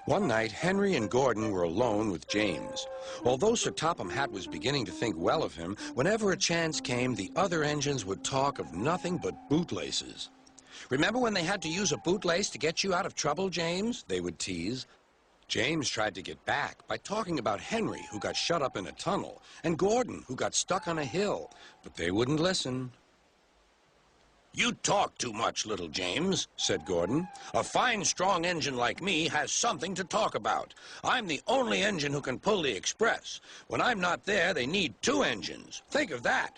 One night, Henry and Gordon were alone with James. Although Sir Topham Hatt was beginning to think well of him, whenever a chance came, the other engines would talk of nothing but bootlaces. "Remember when they had to use a bootlace to get you out of trouble, James?" they would tease. James tried to get back by talking about Henry, who got shut up in a tunnel, and Gordon, who got stuck on a hill, but they wouldn't listen. "You talk too much, little James," said Gordon. "A fine, strong engine like me has something to talk about. I'm the only engine who can pull the express. When I'm not there, they need two engines. Think of that.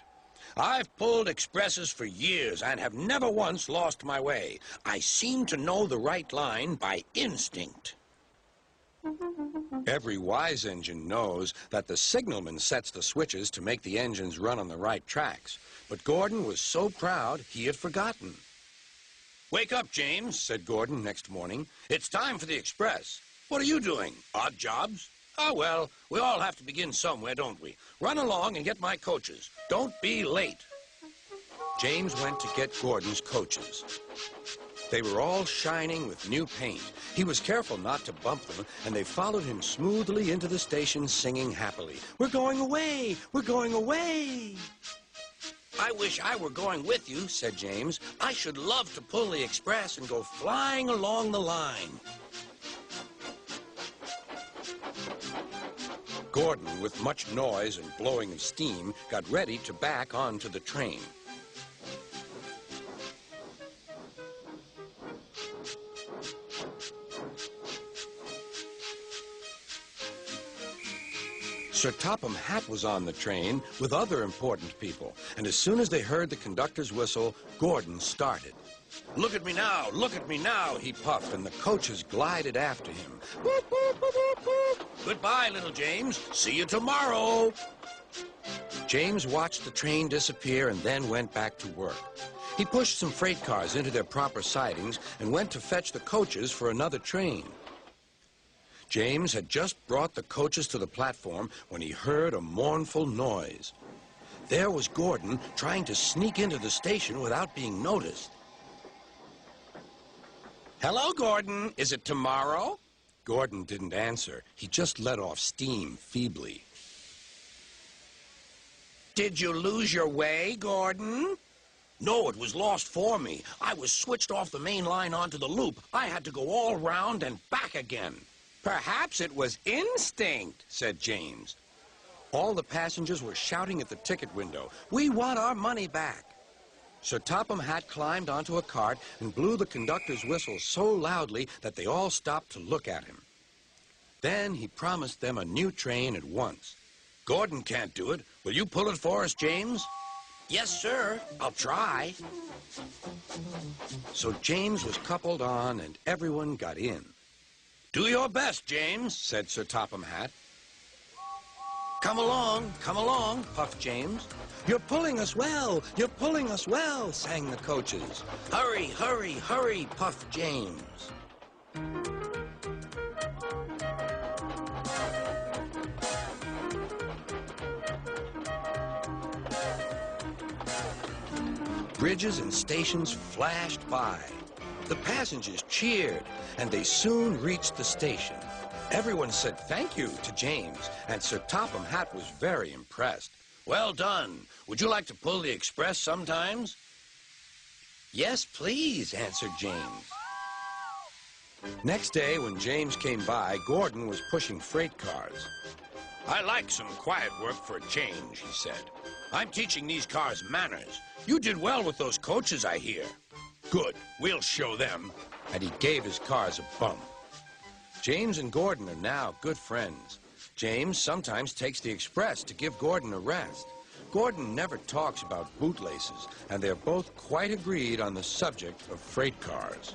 I've pulled expresses for years and have never once lost my way. I seem to know the right line by instinct." Every wise engine knows that the signalman sets the switches to make the engines run on the right tracks. But Gordon was so proud he had forgotten. "Wake up, James," said Gordon next morning. "It's time for the express. What are you doing? Odd jobs? Oh, well, we all have to begin somewhere, don't we? Run along and get my coaches. Don't be late." James went to get Gordon's coaches. They were all shining with new paint. He was careful not to bump them, and they followed him smoothly into the station singing happily, "We're going away! We're going away!" "I wish I were going with you," said James. "I should love to pull the express and go flying along the line." Gordon, with much noise and blowing of steam, got ready to back onto the train. Sir Topham Hatt was on the train with other important people, and as soon as they heard the conductor's whistle, Gordon started. "Look at me now," he puffed, and the coaches glided after him. "Boop, boop, boop, boop, boop. Goodbye, little James. See you tomorrow." James watched the train disappear and then went back to work. He pushed some freight cars into their proper sidings and went to fetch the coaches for another train. James had just brought the coaches to the platform when he heard a mournful noise. There was Gordon trying to sneak into the station without being noticed. "Hello, Gordon. Is it tomorrow?" Gordon didn't answer. He just let off steam feebly. "Did you lose your way, Gordon?" "No, it was lost for me. I was switched off the main line onto the loop. I had to go all round and back again." "Perhaps it was instinct," said James. All the passengers were shouting at the ticket window, "We want our money back." Sir Topham Hatt climbed onto a cart and blew the conductor's whistle so loudly that they all stopped to look at him. Then he promised them a new train at once. "Gordon can't do it. Will you pull it for us, James?" "Yes, sir. I'll try." So James was coupled on and everyone got in. "Do your best, James," said Sir Topham Hatt. Come along, puffed James. "You're pulling us well, you're pulling us well," sang the coaches. "Hurry, hurry, hurry," puffed James. Bridges and stations flashed by. The passengers cheered, and they soon reached the station. Everyone said thank you to James, and Sir Topham Hatt was very impressed. "Well done. Would you like to pull the express sometimes?" "Yes, please," answered James. Next day, when James came by, Gordon was pushing freight cars. "I like some quiet work for a change," he said. "I'm teaching these cars manners. You did well with those coaches, I hear." "Good. We'll show them." And he gave his cars a bump. James and Gordon are now good friends. James sometimes takes the express to give Gordon a rest. Gordon never talks about bootlaces, and they're both quite agreed on the subject of freight cars.